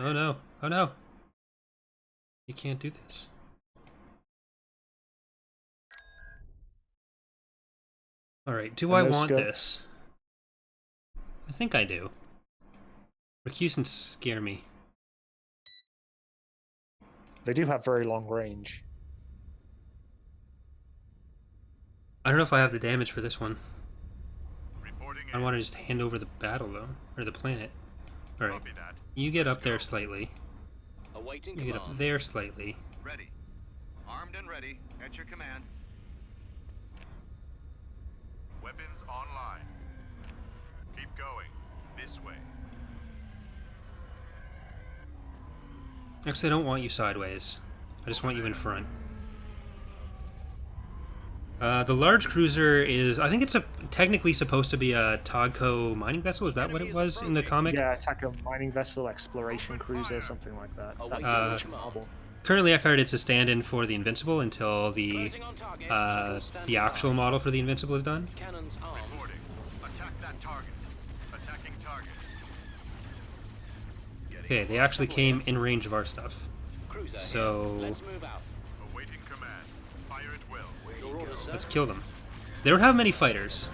Oh no. Oh no. You can't do this. Alright, do I no want skill. this? I think I do. Recusants scare me. They do have very long range. I don't know if I have the damage for this one. Reporting I want to just hand over the battle, though. Or the planet. Alright. Copy that. You get up there slightly. Awaiting You get up command. there slightly. Ready. Armed and ready. At your command. Weapons online. Keep going. This way. Actually, I don't want you sideways. I just want you in front. The large cruiser is... I think it's technically supposed to be a Togco mining vessel. Is that what it was in the comic? Yeah, attack a mining vessel, exploration cruiser, something like that. That's the original novel. Currently, I heard it's a stand-in for the Invincible until the actual model for the Invincible is done. Cannons armed. Reporting. Attack that target. Attacking target. Okay, they actually came in range of our stuff. Cruiser here. So Let's move out. Awaiting command. Fire at will. Your orders, sir. let's kill them. They don't have many fighters.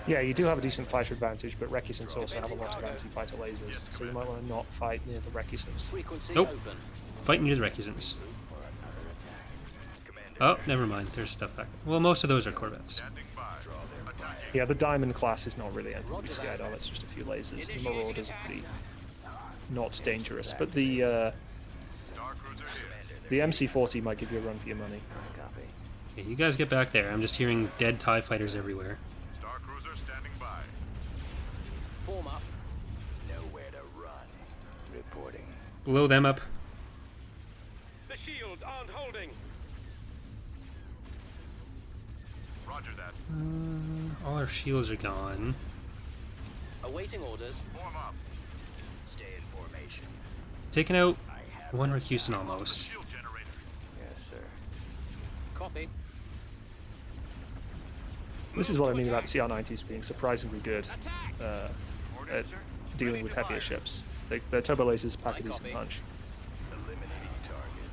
Yeah, you do have a decent fighter advantage, but Recusants also have a lot of anti-fighter lasers, so you might want to not fight near the Recusants. Frequency Nope. open. Fight near the Recusants. Oh, never mind. There's stuff back. Well, most of those are Corvettes. Standing by. Attacking. Yeah, the Diamond class is not really anything to be scared of, it's just a few lasers. The Marauders are pretty not dangerous, but the Star cruiser here. the MC-40 might give you a run for your money. Okay, you guys get back there. I'm just hearing dead TIE fighters everywhere. Star cruiser standing by. Form up. Nowhere to run. Reporting. Blow them up. The shields aren't holding. Roger that. All our shields are gone. Awaiting orders. Form up. Stay in formation. Taking out I have one Recusant almost. Shield generator. Yes, sir. Copy. This is what I mean about the CR-90s being surprisingly good Attack. at dealing with heavier ships. Their turbo lasers pack a decent copy. punch. Eliminating target.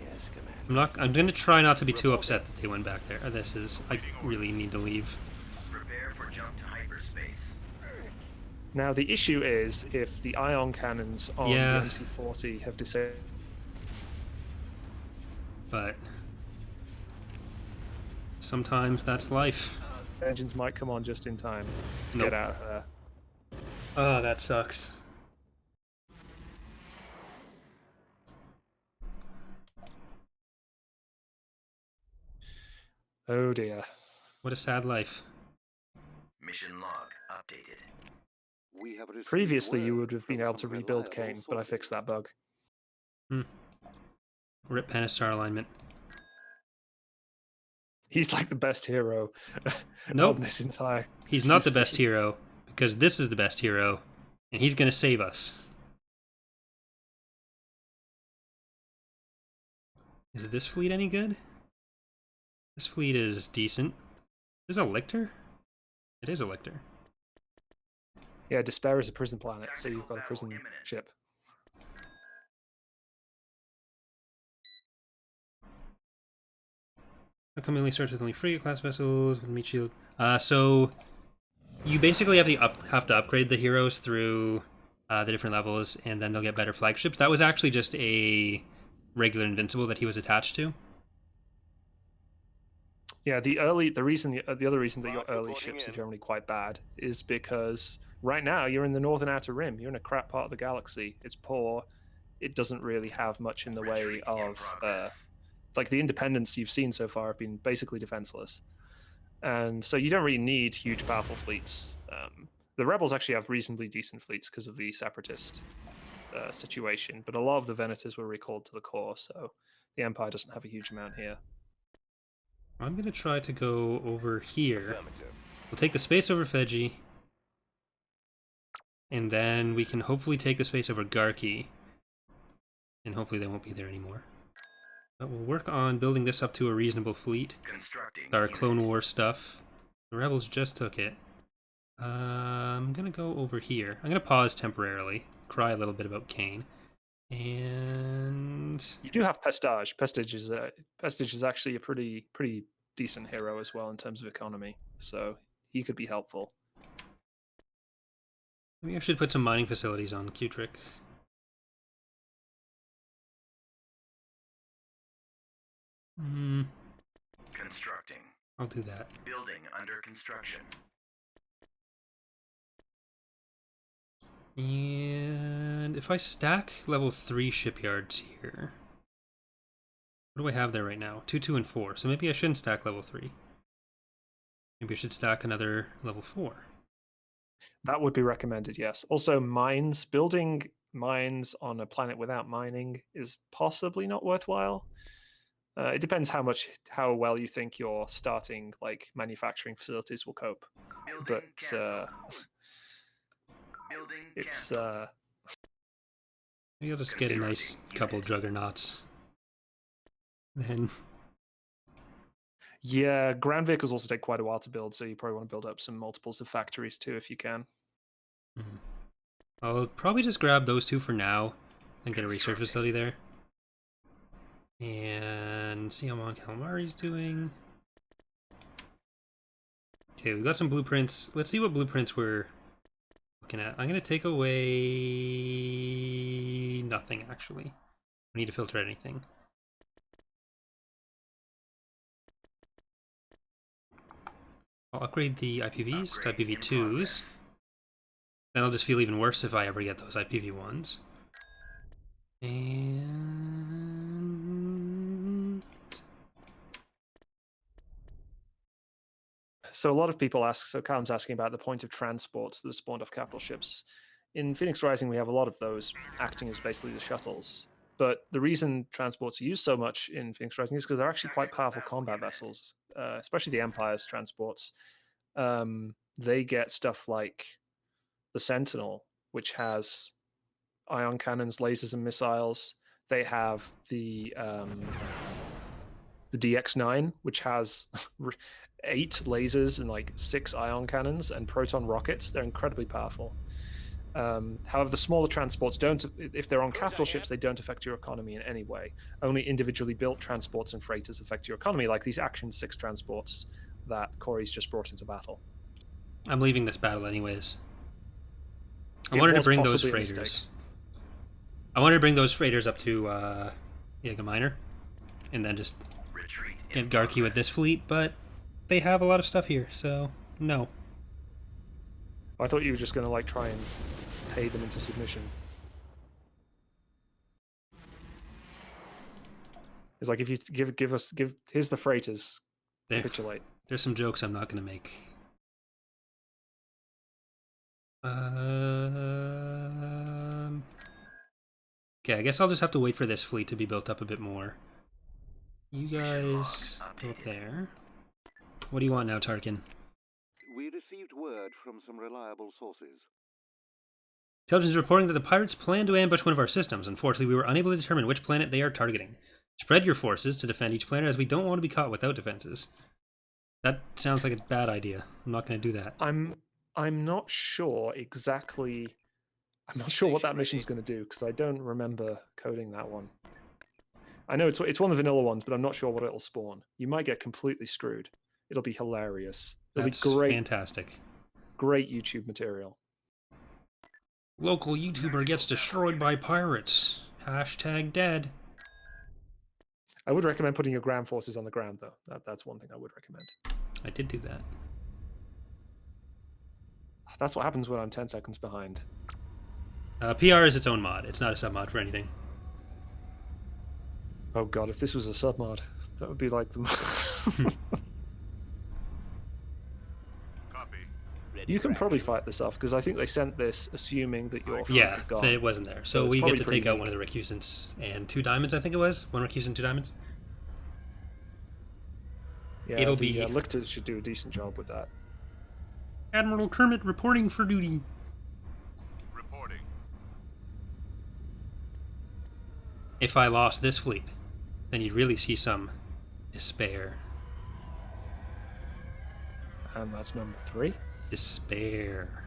Yes, Commander. I'm gonna try not to be too upset that they went back there. I really need to leave. Prepare for jump to hyperspace. Now the issue is if the ion cannons on Yeah. the MC-40 have disabled. But sometimes that's life. Engines might come on just in time to Nope. get out of there. Oh, that sucks. Oh dear. What a sad life. Mission log updated. We have received Previously you word would have been from able to some rebuild reliable Kane, but I fixed that bug. Rip Panistar alignment. He's like the best hero Nope. of this entire... He's not the best hero, because this is the best hero, and he's gonna save us. Is this fleet any good? This fleet is decent. Is this a Lictor? It is a Lictor. Yeah, Despair is a prison planet, so you've got a prison ship. The company only starts with only frigate class vessels with meat shield. So you basically have to upgrade the heroes through the different levels, and then they'll get better flagships. That was actually just a regular Invincible that he was attached to. Yeah, the other reason that your early ships are generally quite bad is because right now you're in the northern outer rim. You're in a crap part of the galaxy. It's poor. It doesn't really have much in the way Retreat in of progress. like the independents you've seen so far have been basically defenseless, and so you don't really need huge powerful fleets. The rebels actually have reasonably decent fleets because of the separatist situation, but a lot of the Venators were recalled to the core, so the Empire doesn't have a huge amount here. I'm going to try to go over here. We'll take the space over Fedji. And then we can hopefully take the space over Garki. And hopefully they won't be there anymore. But we'll work on building this up to a reasonable fleet. Constructing Our unit. Clone War stuff. The Rebels just took it. I'm gonna go over here. I'm gonna pause temporarily, cry a little bit about Kane, and You do have Pestage. Pestage is actually a pretty decent hero as well in terms of economy, so he could be helpful. maybe I should put some mining facilities on Q-Trick. Constructing. I'll do that. Building under construction. And if I stack level 3 shipyards here, what do I have there right now? 2, 2, and 4. So maybe I shouldn't stack level 3. Maybe I should stack another level 4. That would be recommended, yes. Also, mines. Building mines on a planet without mining is possibly not worthwhile. It depends how well you think your starting like manufacturing facilities will cope. Building But Building it's Maybe I'll just get a nice couple juggernauts. Then yeah, ground vehicles also take quite a while to build, so you probably want to build up some multiples of factories too if you can. I'll probably just grab those 2 for now and get a research facility there. And see how Mon Calamari's doing. Okay, we've got some blueprints. Let's see what blueprints we're looking at. I'm going to take away nothing, actually. I need to filter anything. I'll upgrade the IPVs to IPv2s. Then I'll just feel even worse if I ever get those IPv1s. And So a lot of people ask, so Callum's asking about the point of transports that are spawned off capital ships. In Phoenix Rising, we have a lot of those acting as basically the shuttles. But the reason transports are used so much in Phoenix Rising is because they're actually quite powerful combat vessels, especially the Empire's transports. They get stuff like the Sentinel, which has ion cannons, lasers, and missiles. They have the DX9, which has 8 lasers and like 6 ion cannons and proton rockets. They're incredibly powerful. However, the smaller transports don't, if they're on capital ships, they don't affect your economy in any way. Only individually built transports and freighters affect your economy, like these Action 6 transports that Corey's just brought into battle. I'm leaving this battle anyways. I wanted to bring those possibly a freighters. mistake. I wanted to bring those freighters up to Jaeger Minor, and then just Retreat get Garky with this fleet, but they have a lot of stuff here, so no. I thought you were just going to like try and pay them into submission. It's like if you here's the freighters, There, capitulate. there's some jokes I'm not going to make. Okay, I guess I'll just have to wait for this fleet to be built up a bit more. You guys go up there. What do you want now, Tarkin? We received word from some reliable sources. Intelligence is reporting that the pirates plan to ambush one of our systems. Unfortunately, we were unable to determine which planet they are targeting. Spread your forces to defend each planet, as we don't want to be caught without defenses. That sounds like a bad idea. I'm not going to do that. I'm not sure exactly. I'm not sure what that mission's going to do because I don't remember coding that one. I know it's one of the vanilla ones, but I'm not sure what it'll spawn. You might get completely screwed. It'll be hilarious. It'll That's be great. fantastic. Great YouTube material. Local YouTuber gets destroyed by pirates. Hashtag dead. I would recommend putting your ground forces on the ground, though. That's one thing I would recommend. I did do that. That's what happens when I'm 10 seconds behind. PR is its own mod. It's not a submod for anything. Oh god, if this was a submod, that would be like the... Copy. You can probably fight this off, because I think they sent this assuming that your fleet Yeah, had gone. it wasn't there. So it's we get probably to pretty take out weak. one of the recusants and 2 diamonds, I think it was. 1 recusant, 2 diamonds. Yeah, It'll the be- lictors should do a decent job with that. Admiral Kermit reporting for duty. Reporting. If I lost this fleet, then you'd really see some despair. And that's number 3. Despair.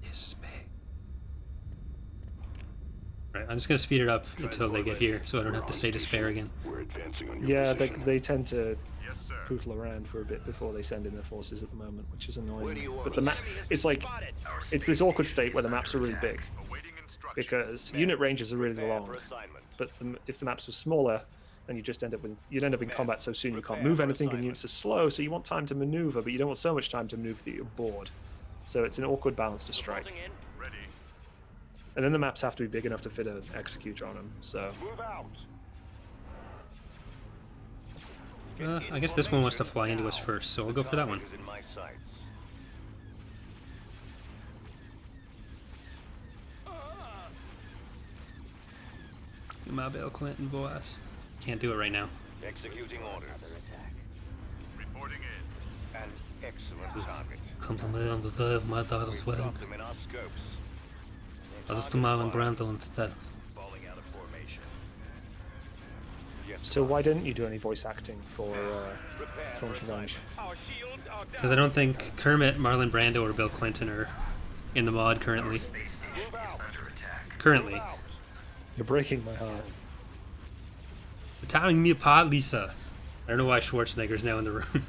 Despair. Right, I'm just gonna speed it up until they get here, so I don't have to say despair again. We're advancing on your Yeah, position. they tend to Yes, sir. poodle around for a bit before they send in their forces at the moment, which is Where do annoying. you want But us? the map, it's like, Spotted. it's this awkward state where the maps are really big Awaiting instruction. because unit ranges are really Prepare long. for assignment. But if the maps were smaller, then you'd end up in combat so soon you can't move anything, and units are slow, so you want time to maneuver, but you don't want so much time to maneuver that you're bored. So it's an awkward balance to strike. Reporting in. Ready. And then the maps have to be big enough to fit an executor on them. So Move out. I guess this one wants to fly into us Now. first, so I'll go for that one. Target is in my sights. My Bill Clinton voice. Can't do it right now. Executing orders. Reporting in. An excellent target. Come to me on the day of my daughter's wedding. Drop them in our scopes. I'll just Marlon Brando instead. Falling out of formation. Yes, so why didn't you do any voice acting for prepare Thrones for Revenge? Our shields are down. Because I don't think Kermit, Marlon Brando, or Bill Clinton are in the mod currently. Space station is under attack. Currently. Move out. You're breaking my heart. You're tearing me apart, Lisa. I don't know why Schwarzenegger's now in the room. Oh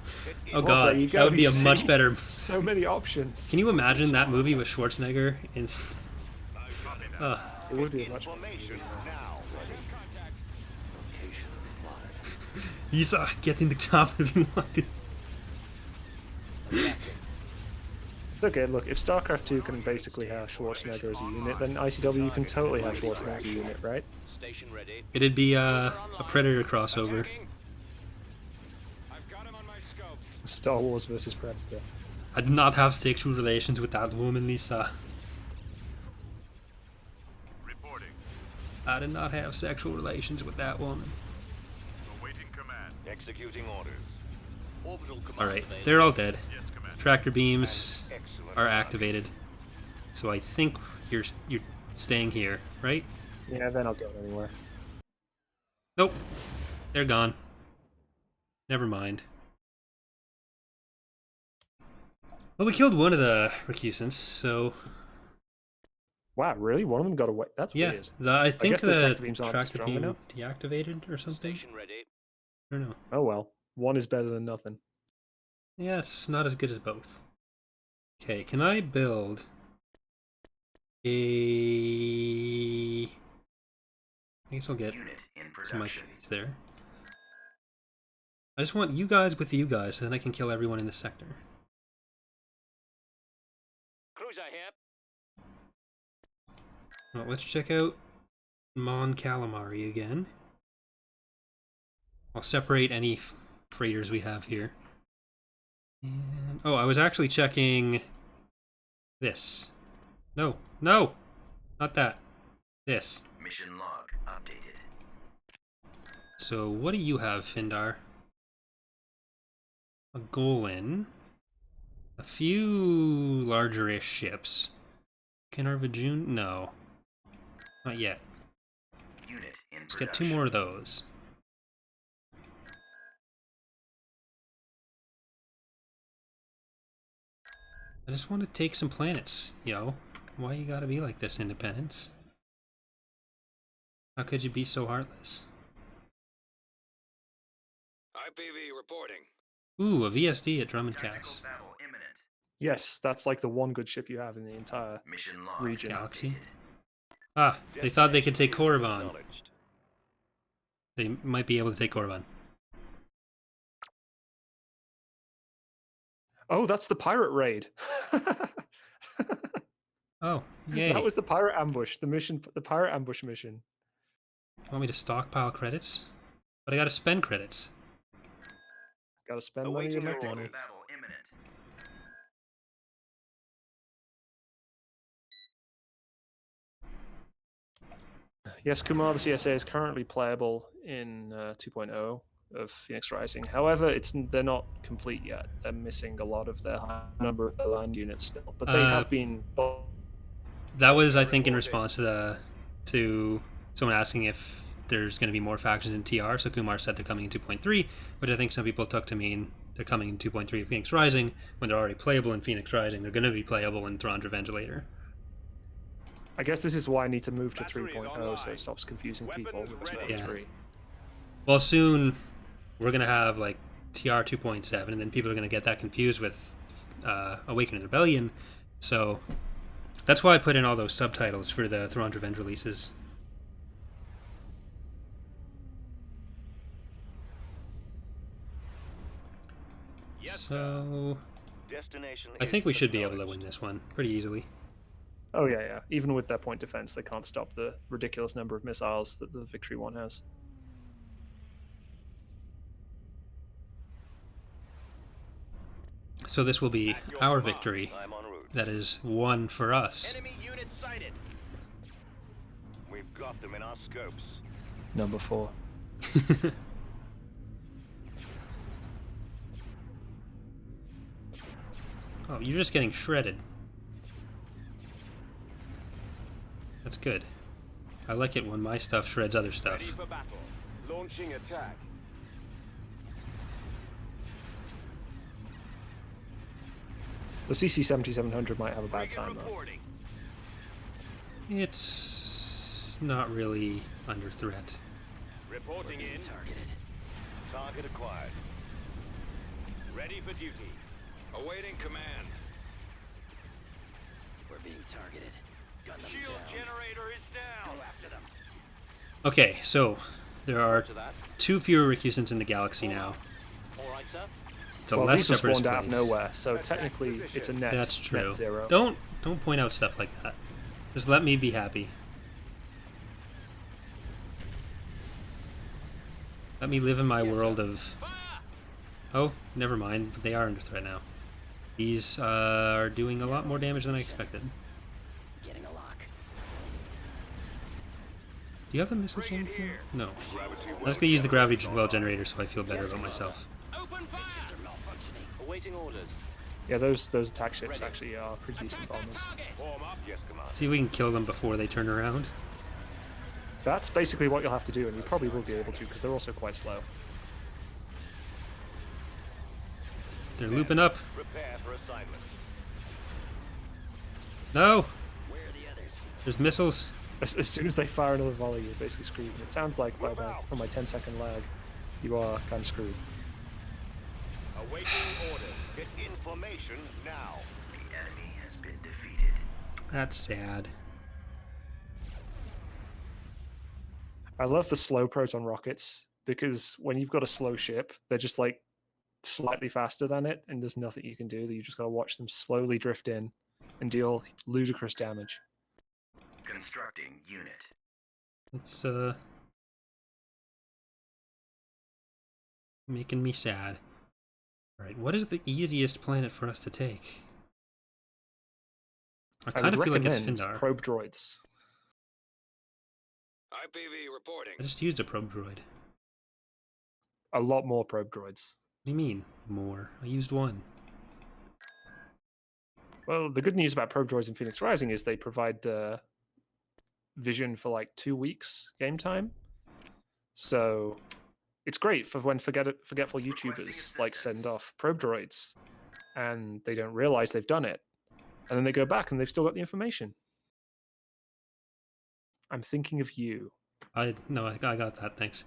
Well, god, there you that go, would be you a much see? better... So many options. Can you imagine that movie with Schwarzenegger in... Copy that. It would be a much. Formation now. Location plotted. Lisa, get in the job if you want to. It's okay. Look, if StarCraft 2 can basically have Schwarzenegger as a unit, then ICW can totally have Schwarzenegger as a unit, right? Station ready. It'd be a Predator crossover. Attacking. Star Wars versus Predator. I did not have sexual relations with that woman, Lisa. Reporting. I did not have sexual relations with that woman. Awaiting command. Executing orders. Orbital command. Alright, available. they're all dead. Yes, command. Tractor beams Excellent are target. activated. So I think you're staying here, right? Yeah, they're not going anywhere. Nope. They're gone. Never mind. Well, we killed one of the recusants, so Wow, really? One of them got away. That's yeah. weird. I think guess those the tractor beams aren't tractor strong beam enough. deactivated or something. Station ready. I don't know. Oh well. One is better than nothing. Yes, not as good as both. Okay, can I build a... I guess I'll get Unit in some production. microwaves there. I just want you guys with you guys, so then I can kill everyone in the sector. Cruiser here. Well, let's check out Mon Calamari again. I'll separate any freighters we have here. And, oh, I was actually checking this. No, no, not that. This. Mission log updated. So what do you have, Findar? A Golan. A few larger-ish ships. Kinarvajun? No. Not yet. Unit in Let's get production. 2 more of those. I just want to take some planets, yo. Why you gotta be like this, Independence? How could you be so heartless? IPV reporting. Ooh, a VSD at Drummond Tactical Cass. battle imminent. Yes, that's like the one good ship you have in the entire. Mission log Region. Galaxy. updated. Ah, they thought they could take Korriban. Acknowledged. They might be able to take Korriban. Oh, that's the pirate raid. Oh, yay. That was the pirate ambush. The mission, the pirate ambush mission. Want me to stockpile credits? But I gotta spend credits. Got to spend money to Awaiting make your money. orders. Battle imminent. Yes, Kumar, the CSA is currently playable in 2.0 of Phoenix Rising. However, they're not complete yet. They're missing a lot of their high number of their land units still, but they have been. That was, I think, in response to someone asking if there's going to be more factions in TR, so Kumar said they're coming in 2.3, which I think some people took to mean they're coming in 2.3 of Phoenix Rising, when they're already playable in Phoenix Rising. They're going to be playable in Thrawn's Revenge later. I guess this is why I need to move to 3.0 so it stops confusing people with 2.3. Well, soon we're going to have like TR 2.7, and then people are going to get that confused with Awakening Rebellion. So that's why I put in all those subtitles for the Thrawn's Revenge releases. So I think we should be able to win this one pretty easily. Oh yeah, yeah. Even with their point defense, they can't stop the ridiculous number of missiles that the Victory one has. So this will be our victory. That is one for us. Enemy unit sighted. We've got them in our scopes. Number 4. Oh, you're just getting shredded. That's good. I like it when my stuff shreds other stuff. Ready for battle. Launching attack. The CC-7700 might have a bad time though. Reporting. It's not really under threat. Reporting in. Target acquired. Ready for duty. Awaiting command. We're being targeted. Gun them Shield down. generator is down. Go after them. Okay, so there are To that. 2 fewer recusants in the galaxy now. All right, sir. It's a Well, less these are separatist spawned out of place. nowhere, so technically it's a net. That's true. Net 0. Don't point out stuff like that. Just let me be happy. Let me live in my world of... Oh, never mind. They are under threat now. These are doing a lot more damage than I expected. Getting a lock. Do you have the missile chain? No. I'm just going to use the gravity well generator so I feel better about myself. Open fire. Engines are malfunctioning. Awaiting orders. Yeah, those attack ships actually are pretty decent bombers. Form up. Yes, command. See if we can kill them before they turn around. That's basically what you'll have to do, and you probably will be able to because they're also quite slow. They're looping up. Prepare for assignment. No! Where are the others? There's missiles. As soon as they fire another volley, you're basically screwed. And it sounds like from my 10-second lag, you are kind of screwed. Awaiting orders. Get information now. The enemy has been defeated. That's sad. I love the slow proton rockets because when you've got a slow ship, they're just like slightly faster than it, and there's nothing you can do. You just got to watch them slowly drift in and deal ludicrous damage. Constructing unit. It's making me sad. Alright, what is the easiest planet for us to take? I kind of feel like it's Findar. probe droids. IPV reporting. I just used a probe droid. A lot more probe droids. What do you mean, more? I used one. Well, the good news about probe droids in Phoenix Rising is they provide vision for like 2 weeks game time. So it's great for when forgetful YouTubers like send off probe droids and they don't realize they've done it. And then they go back and they've still got the information. I'm thinking of you. I got that, thanks.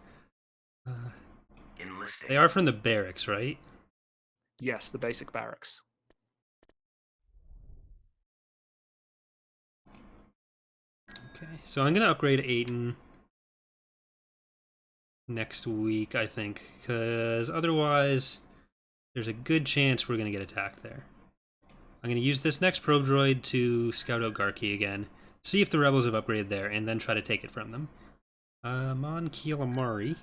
Enlisting. They are from the barracks, right? Yes, the basic barracks. Okay, so I'm gonna upgrade Aiden next week, I think, because otherwise there's a good chance we're gonna get attacked there. I'm gonna use this next probe droid to scout out Garki again, see if the rebels have upgraded there, and then try to take it from them. Mon Calamari.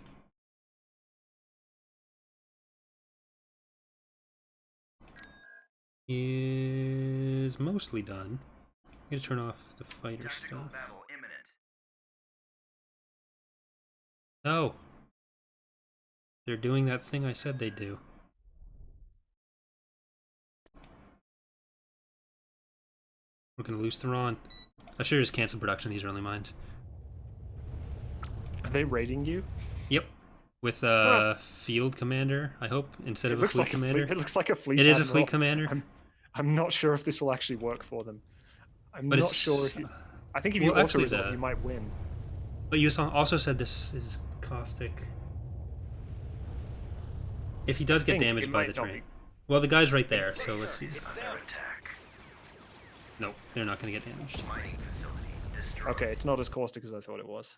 Is mostly done. I'm gonna turn off the fighter Tactical stuff. battle imminent. No! They're doing that thing I said they'd do. We're gonna lose Thrawn. I should just cancel production, these are only mines. they raiding you? Yep. With field commander, I hope, instead It of a looks fleet like commander. it looks like a fleet. It is a admiral. fleet commander. I'm not sure if this will actually work for them. I'm But not it's, sure if you. I think if well, you auto actually resolve, you might win. But you also said this is caustic. If he does get think it damaged by might the not terrain. be- Well, the guy's right there, so let's see. Under attack. Nope, they're not going to get damaged. Mining facility destroyed. Okay, it's not as caustic as I thought it was.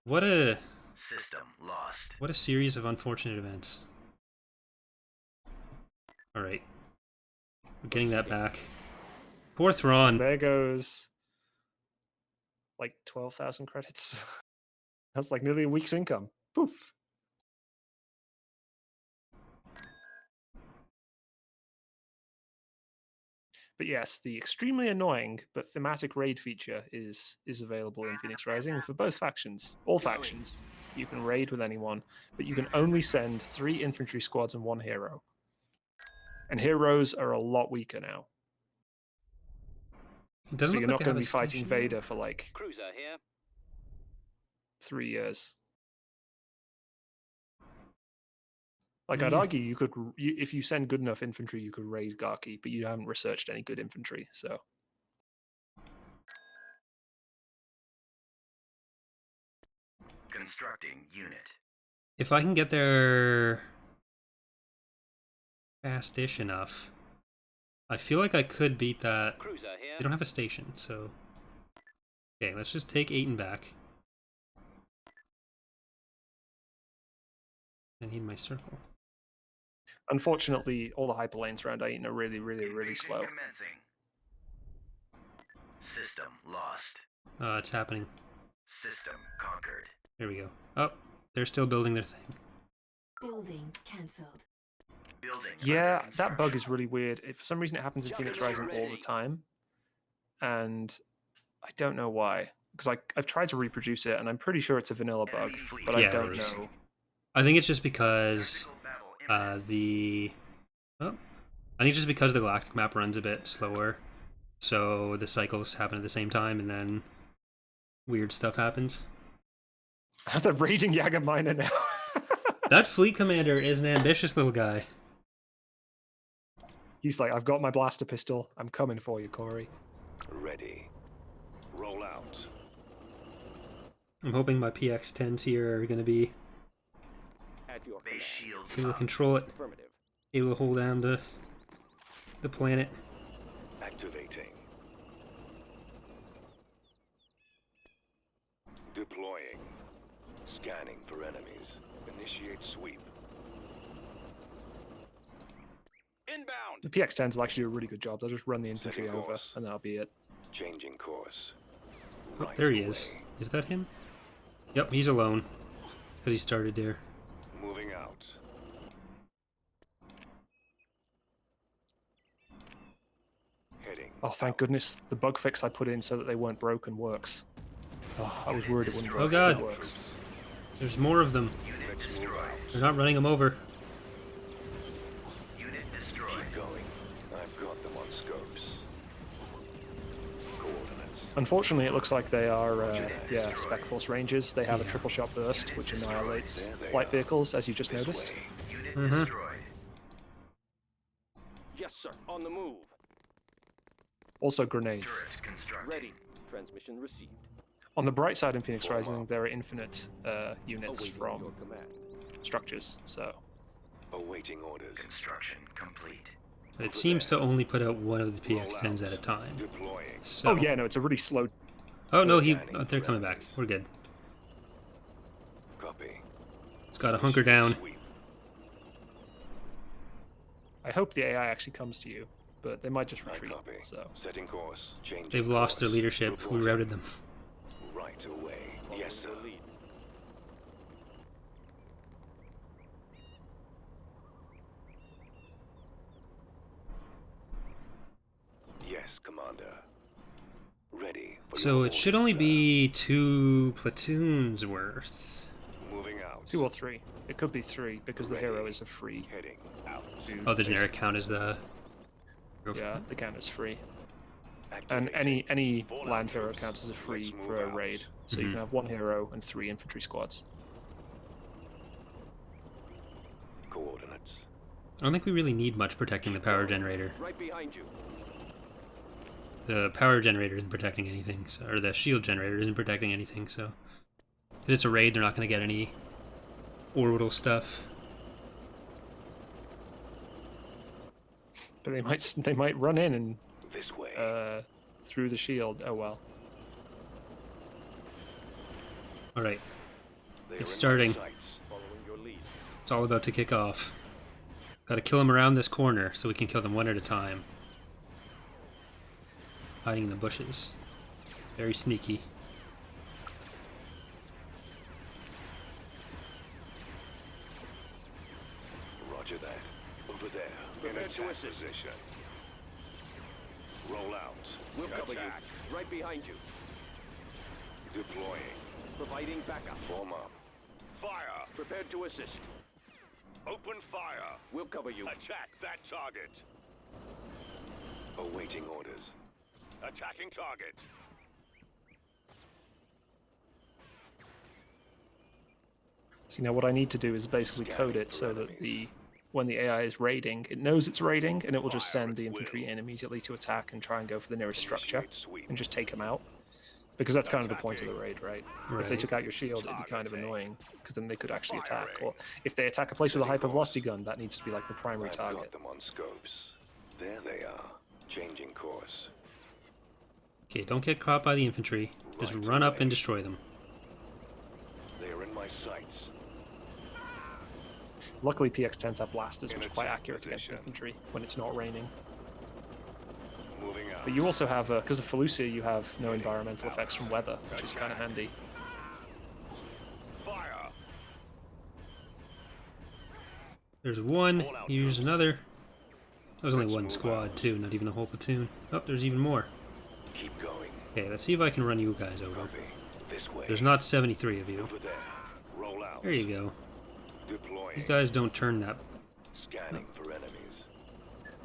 What a System lost. series of unfortunate events. All right, we're getting that back. Poor Thrawn. There goes like 12,000 credits. That's like nearly a week's income. Poof. But yes, the extremely annoying but thematic raid feature is available in Phoenix Rising for both factions. All factions. You can raid with anyone, but you can only send 3 infantry squads and 1 hero. And heroes are a lot weaker now. It doesn't So look you're like not they going have to a be fighting station Vader there. for like Cruiser here. 3 years. Like, I'd argue you could, if you send good enough infantry, you could raid Garki, but you haven't researched any good infantry, so. Constructing unit. If I can get there fast-ish enough, I feel like I could beat that. Cruiser here. They don't have a station, so... Okay, let's just take Aiden back. I need my circle. Unfortunately, all the hyperlanes around Aiden are really, really, really Invasion slow. Commencing. System lost. It's happening. System conquered. There we go. Oh, they're still building their thing. Building cancelled. Building. Yeah, under that bug is construction. really weird. For some reason, it happens in Phoenix Rising all the time. And I don't know why. Because I've tried to reproduce it, and I'm pretty sure it's a vanilla bug, Enemy fleet but Yeah, I don't it is. know. I think it's just because Tactical battle imminent. I think it's just because the galactic map runs a bit slower, so the cycles happen at the same time, and then weird stuff happens. They're raiding Yaga Miner now. That fleet commander is an ambitious little guy. He's like, I've got my blaster pistol. I'm coming for you, Corey. Ready. Roll out. I'm hoping my PX-10s here are going to be At your Base command. shields able to up. control it, Affirmative. able to hold down the planet. Activating. Deploying. Scanning for enemies. Initiate sweep. Inbound. The PX-10s will actually do a really good job. They'll just run the infantry Setting over, course. and that'll be it. Changing course. Oh, Right there he is. away. Is that him? Yep, he's alone. Because he started there. Moving out. Heading. Oh, thank goodness the bug fix I put in so that they weren't broken works. Oh, I was worried it wouldn't work. Oh, God. It works. There's more of them. Let's move out. They're not running them over. Unit destroyed. Keep going. I've got them on scopes. Coordinates. Unfortunately, it looks like they are, Spec Force Rangers. They have a Yeah. triple shot burst, which annihilates There they light are. vehicles, as you just This noticed. way. Unit Mhm. destroyed. Yes, sir. On the move. Also grenades. Turret constructed. Ready. Transmission received. On the bright side in Phoenix Form Rising, up. there are infinite units Awaiting from your command. structures, so... Awaiting orders. Construction complete. But it seems to only put out one of the PX-10s at a time. Deploying. So... Oh yeah, no, it's a really slow... Oh, no, Scanning they're coming back. parameters. We're good. Copy. It's got to hunker down. Sweep. I hope the AI actually comes to you, but they might just I retreat, copy. so... Setting course. Changing They've lost their course. leadership. We Reporting. routed them. Right away. Yes, sir. Yes, Commander. Ready for So your it should orders, only sir. be 2 platoons worth. Moving out. 2 or 3. It could be 3, because the hero is a free Heading out. dude. Oh, the generic basically. count is the... Yeah, the count is free. And any land hero counts as a free for a raid. So you can have 1 hero and 3 infantry squads. Coordinates. I don't think we really need much protecting the power generator. Right behind you. The power generator isn't protecting anything, so, or the shield generator isn't protecting anything, so... If it's a raid, they're not going to get any orbital stuff. But they might run in and This way. through the shield. Oh well. Alright, They are it's in my starting. sights, following your lead. It's all about to kick off. Gotta kill them around this corner so we can kill them one at a time. Hiding in the bushes. Very sneaky. Roger that. Over there. In attack position. Roll out. We'll cover you. Attack. Right behind you. Deploying. Providing backup. Form up. Fire. Prepared to assist. Open fire. We'll cover you. Attack that target. Awaiting orders. Attacking target. So now what I need to do is basically code it so that when the AI is raiding, it knows it's raiding, and it will just send the infantry in immediately to attack and try and go for the nearest structure Initiate sweep. and just take them out. Because that's kind of the point of the raid, right? If they Right. took out your shield, it'd be kind of annoying, because then they could actually attack. Or if they attack a place with a hyper-velocity gun, that needs to be like the primary I've target. got them on scopes. There they are. Changing course. Okay, don't get caught by the infantry. Just Right run up away. and destroy them. They are in my sights. Luckily, PX-10s have blasters, which In are quite attack accurate against position. infantry when it's not raining. Moving out. But you also have, because of Felucia, you have no environmental effects from weather, which is kind of handy. Fire. There's one, here's another. There's only one squad, too, not even a whole platoon. Oh, there's even more. Keep going. Okay, let's see if I can run you guys over. Copy. This way. There's not 73 of you. Over there. Roll out. There you go. Deploying. These guys don't turn that. Scanning for enemies.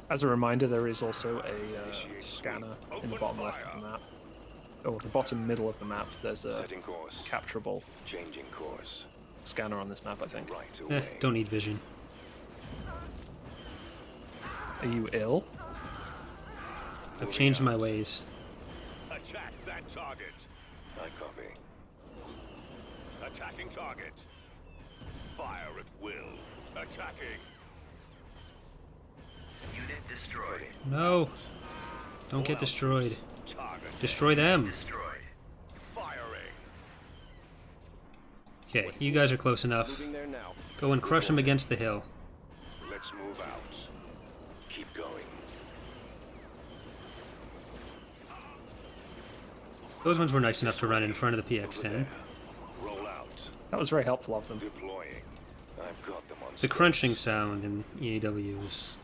As a reminder, there is also a scanner in the bottom left of the map. Or the bottom middle of the map. There's a Setting course. capturable Changing course. scanner on this map, I think. Right Eh, away. don't need vision. Are you ill? I've changed my ways. Attack that target. I copy. Attacking target. Fire at will. Attacking. Unit destroyed. No! Don't get destroyed. Target. Destroy them! Destroyed. Firing. Okay, you guys are close enough. Moving there now. Go and crush them against the hill. Let's move out. Keep going. Those ones were nice enough to run in front of the Over PX-10. there. Roll out. That was very helpful of them. Deploying. I've got them on The scopes. crunching sound in EAW is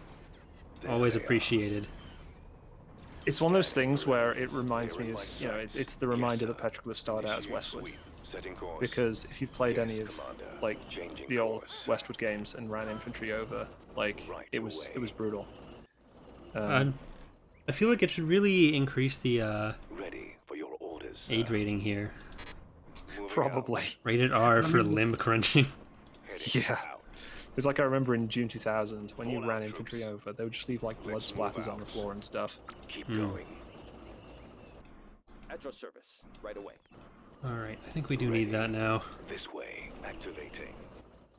There always they are. appreciated. It's one of those things where it reminds me of, it's the reminder that Petroglyph started out as Initiate Westwood. sweep. Setting course. Because if you've played any of, Commander. like, Changing the old course. Westwood games and ran infantry over, like, Right it was away. brutal. I feel like it should really increase the Ready for your orders. sir. age rating here. Moving Probably. Rated R for limb crunching. out. Heading Yeah. out. It's like I remember in June 2000, when you All ran out infantry troops. over, they would just leave, like, blood Let's move splatters on the out. floor and stuff. Keep Hmm. going. At your service. Right away. Alright, I think we do need that now. This way. Activating.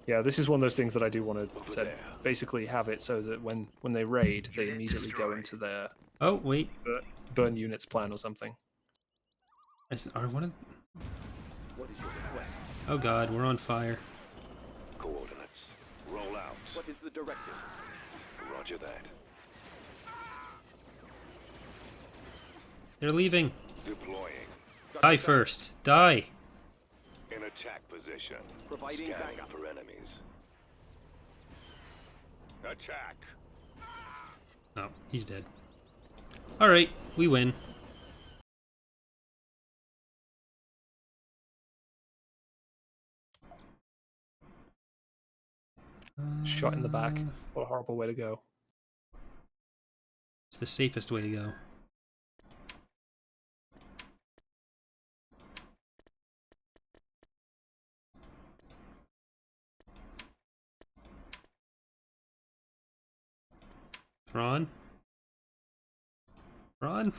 Yeah, this is one of those things that I do want Over to there. basically have it so that when they raid, they immediately go into their Oh, wait. burn units plan or something. Are one of... What is your request? Oh god, we're on fire. Coordinates. Roll out. What is the directive? Roger that. They're leaving. Deploying. Die first. Die! In attack position. Providing Scanning backup. for enemies. Attack. Oh, he's dead. Alright, we win. Shot in the back. What a horrible way to go. It's the safest way to go. Thrawn? Thrawn?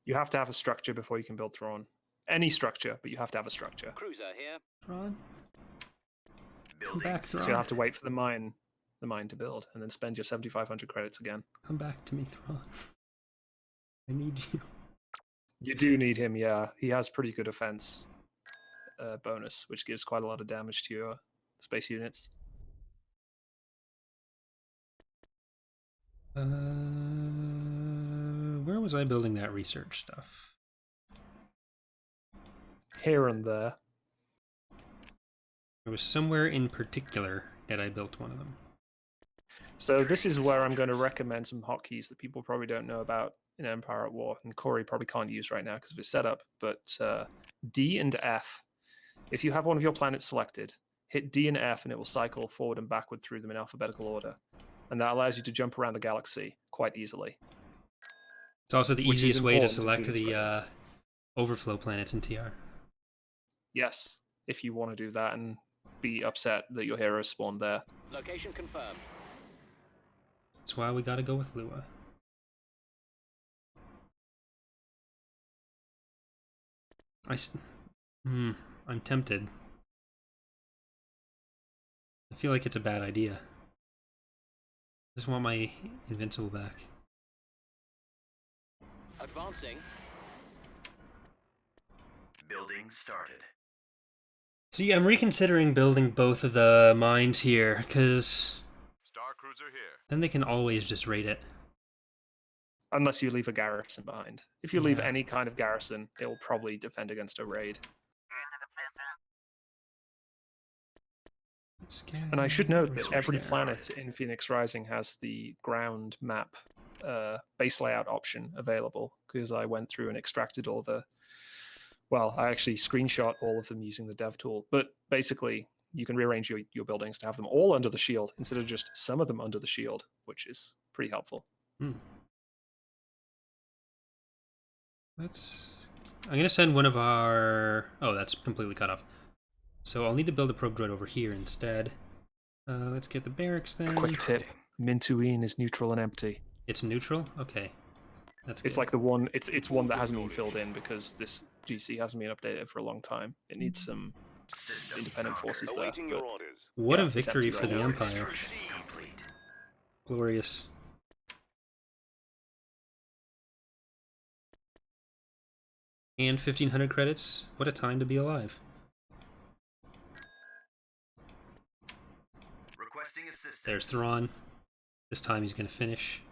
You have to have a structure before you can build Thrawn. Any structure, but you have to have a structure. Cruiser here. Thrawn? Come Building. back, So Thrawn. you'll have to wait for the mine to build, and then spend your 7,500 credits again. Come back to me, Thrawn. I need you. You do need him, yeah. He has pretty good offense bonus, which gives quite a lot of damage to your space units. Where was I building that research stuff? Here and there. It was somewhere in particular that I built one of them. So this is where I'm going to recommend some hotkeys that people probably don't know about in Empire at War, and Corey probably can't use right now because of his setup. But D and F, if you have one of your planets selected, hit D and F and it will cycle forward and backward through them in alphabetical order. And that allows you to jump around the galaxy quite easily. It's also the Which is easiest way to important to select do this the overflow planets in TR. Yes, if you want to do that and be upset that your heroes spawned there. Location confirmed. That's why we gotta go with Lua. I'm tempted. I feel like it's a bad idea. I just want my Invincible back. Advancing. Building started. See, I'm reconsidering building both of the mines here, because Star Cruiser here. then they can always just raid it. Unless you leave a garrison behind. If you leave Yeah. any kind of garrison, it will probably defend against a raid. And I should note that every planet in Phoenix Rising has the ground map base layout option available, because I went through and extracted all the... Well, I actually screenshot all of them using the dev tool. But basically, you can rearrange your buildings to have them all under the shield instead of just some of them under the shield, which is pretty helpful. I'm gonna send one of our... Oh, that's completely cut off. So I'll need to build a probe droid over here instead. Let's get the barracks then. Quick tip: Mintuine is neutral and empty. It's neutral? Okay. That's good. It's like the one. It's one that hasn't been filled in because this GC hasn't been updated for a long time. It needs some System independent conquered. forces there. Awaiting But your orders. What yeah, a it's victory empty for the right now. Empire. Construction complete. Glorious. And 1,500 credits. What a time to be alive. Requesting assistance. There's Thrawn. This time he's going to finish.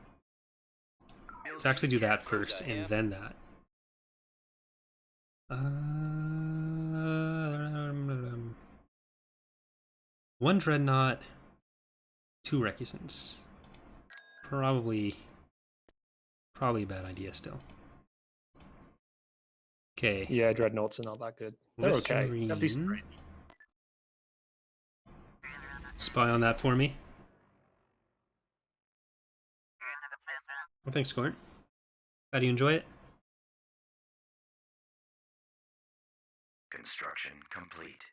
Let's actually do that first, and then that. One Dreadnought, 2 Recusants. Probably a bad idea still. Okay. Yeah, dreadnoughts are not that good. They're okay. They have decent Listerine. range. Spy on that for me. Well, thanks, Scorn. How do you enjoy it? Construction complete.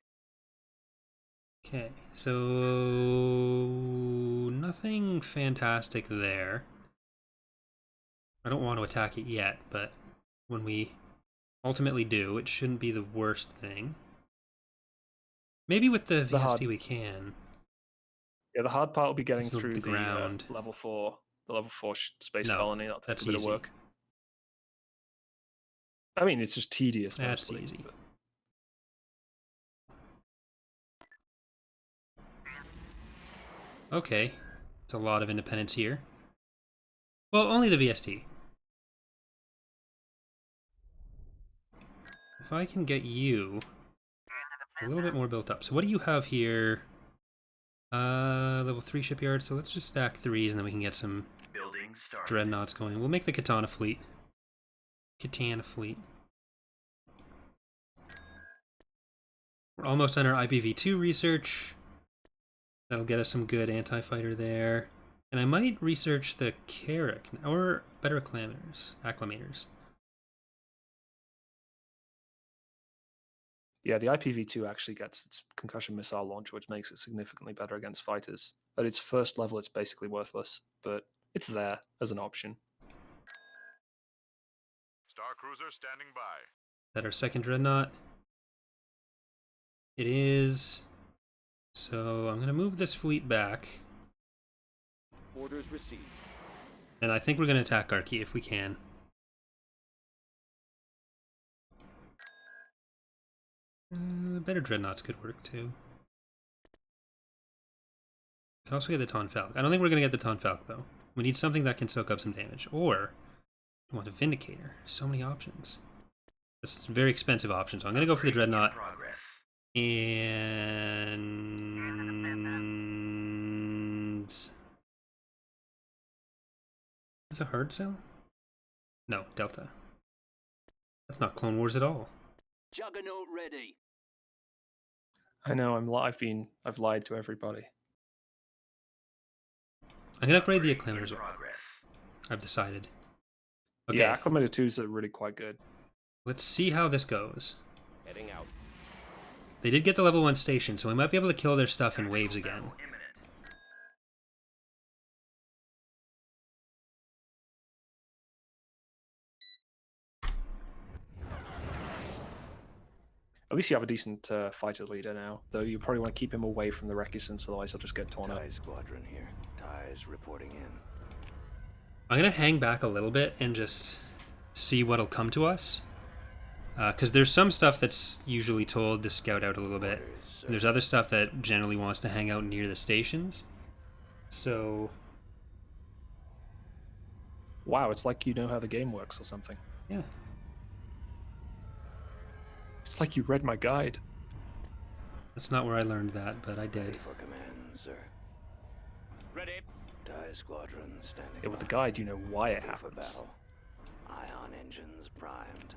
Okay, so nothing fantastic there. I don't want to attack it yet, but when we ultimately do, it shouldn't be the worst thing. Maybe with the VST we can. Yeah, the hard part will be getting Let's look through at the ground. level 4, space No, colony. That'll take that's a bit easy. of work. I mean, it's just tedious. That's mostly, easy. but- Okay, it's a lot of independence here. Well, only the VST. If I can get you a little bit more built up. So what do you have here? Level 3 shipyard, so let's just stack 3s and then we can get some Building started. dreadnoughts going. We'll make the Katana fleet. Katana fleet. We're almost on our IPv2 research. That'll get us some good anti-fighter there. And I might research the Carrack, or better acclamators. Yeah, the IPv2 actually gets its concussion missile launcher, which makes it significantly better against fighters. At its first level, it's basically worthless, but It's there as an option. Star Cruiser standing by. That our second dreadnought? It is. So I'm gonna move this fleet back, Orders received. and I think we're gonna attack Archie if we can. Better dreadnoughts could work too. Could also get the Tonfalk. I don't think we're gonna get the Tonfalk though. We need something that can soak up some damage, or I want a Vindicator. So many options. That's very expensive options. So I'm gonna go for the dreadnought. Progress. And is this a hard sell? No, Delta. That's not Clone Wars at all. Juggernaut ready. I know. I've lied to everybody. I'm gonna upgrade the Acclimators. Progress. I've decided. Okay, Yeah, Acclimator 2s are really quite good. let's see how this goes. Heading out. They did get the level 1 station, so we might be able to kill their stuff in waves again. Battle imminent. At least you have a decent fighter leader now, though you probably want to keep him away from the Recusants, otherwise he'll just get torn up. TIE squadron here. TIEs reporting in. I'm gonna hang back a little bit and just see what'll come to us. Because there's some stuff that's usually told to scout out a little bit. And there's other stuff that generally wants to hang out near the stations. So, Wow, it's like you know how the game works or something. yeah. It's like you read my guide. That's not where I learned that, but I Ready did. for command, sir. Ready. TIE squadron standing Yeah, with the by. guide, you know why it Ready for happens. battle. Ion engines primed.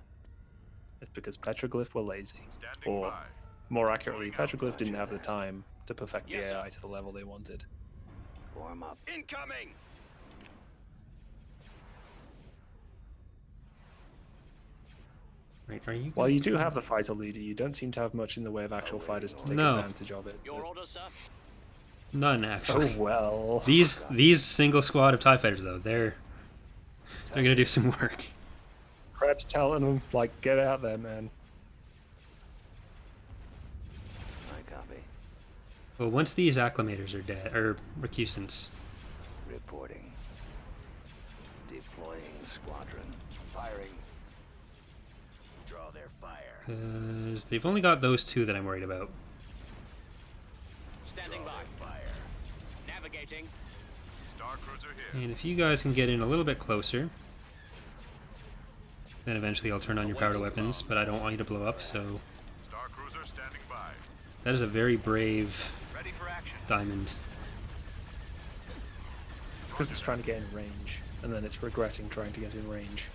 It's because Petroglyph were lazy. Standing Or, by. more accurately, Petroglyph didn't have the time to perfect the Yes, sir. AI to the level they wanted. Warm up. Incoming. Right, are you? While you do have the fighter leader, you don't seem to have much in the way of actual fighters to take No. advantage of it. Your order, sir. None, actually. Oh well. These single squad of TIE fighters, though, they're gonna do some work. Krebs telling them, like, get out there, man. I copy. Well, once these acclimators are dead, or recusants, Reporting. Deploying squadron. Firing. Draw their fire. because they've only got those two that I'm worried about. Standing by. Fire. Navigating. Star Cruiser here. And if you guys can get in a little bit closer, then eventually I'll turn on your power to weapons, but I don't want you to blow up, so Star Cruiser standing by. that is a very brave Ready for action. diamond. It's because it's trying to get in range, and then it's regretting trying to get in range.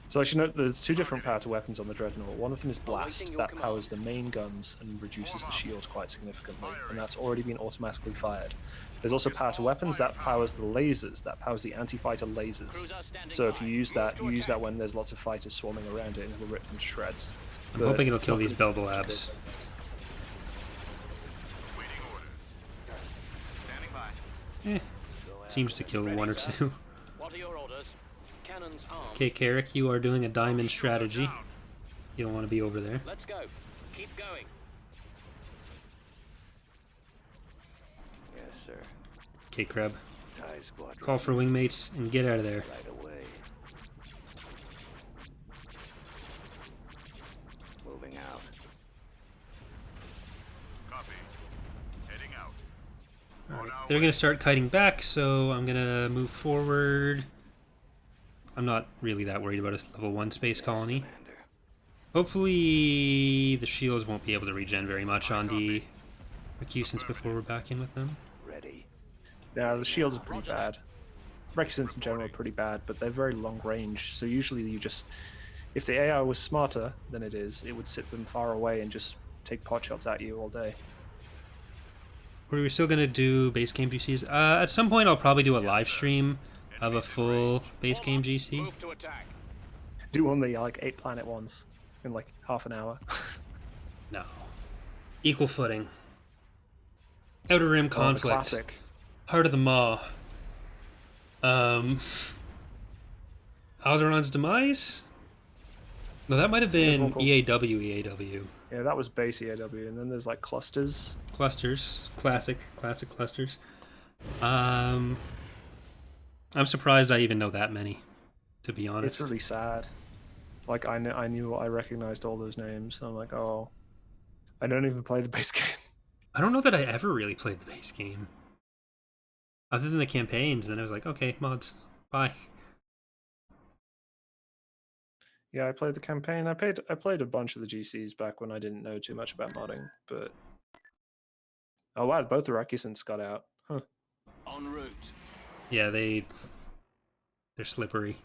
So I should note there's two different power to weapons on the Dreadnought. One of them is Blast, that powers the main guns and reduces the shield quite significantly, and that's already been automatically fired. There's also power to weapons that powers the lasers, that powers the anti-fighter lasers. So if you use that when there's lots of fighters swarming around it, and it'll rip them to shreds. I'm But hoping it'll it's kill not these really- Belbo-Labs. Waiting orders. Standing by. Seems to kill one or two. What are your orders? Cannons armed. Okay, Carrick, you are doing a diamond strategy. You don't want to be over there. Let's go. Keep going. Yes, sir. Okay, Kreb. TIE squadron. Call for wingmates and get out of there. Right away. Moving out. Copy. Heading out. Alright, they're going to start kiting back, so I'm going to move forward. I'm not really that worried about a level 1 space colony. Commander. Hopefully the shields won't be able to regen very much on the recusants before we're back in with them. Ready. Yeah, the shields are pretty bad. Recusants in general are pretty bad, but they're very long range, so usually you just... If the AI was smarter than it is, it would sit them far away and just take pot shots at you all day. Were we still going to do base game GCs? At some point I'll probably do a live stream of a full base game GC. Move to attack. Do one of the, like, 8 planet ones in, like, half an hour. No. Equal footing. Outer Rim conflict. Classic. Heart of the Maw. Alderon's Demise? No, that might have There's one been called- EAW. Yeah, that was base EAW, and then there's like clusters. Clusters. Classic clusters. I'm surprised I even know that many, to be honest. It's really sad. Like I recognized all those names. I'm like, oh, I don't even play the base game. I don't know that I ever really played the base game. Other than the campaigns, then I was like, okay, mods, bye. Yeah, I played the campaign. I played a bunch of the GCs back when I didn't know too much about modding, but oh wow, both the Recusants got out. Huh. En route. Yeah, they're slippery.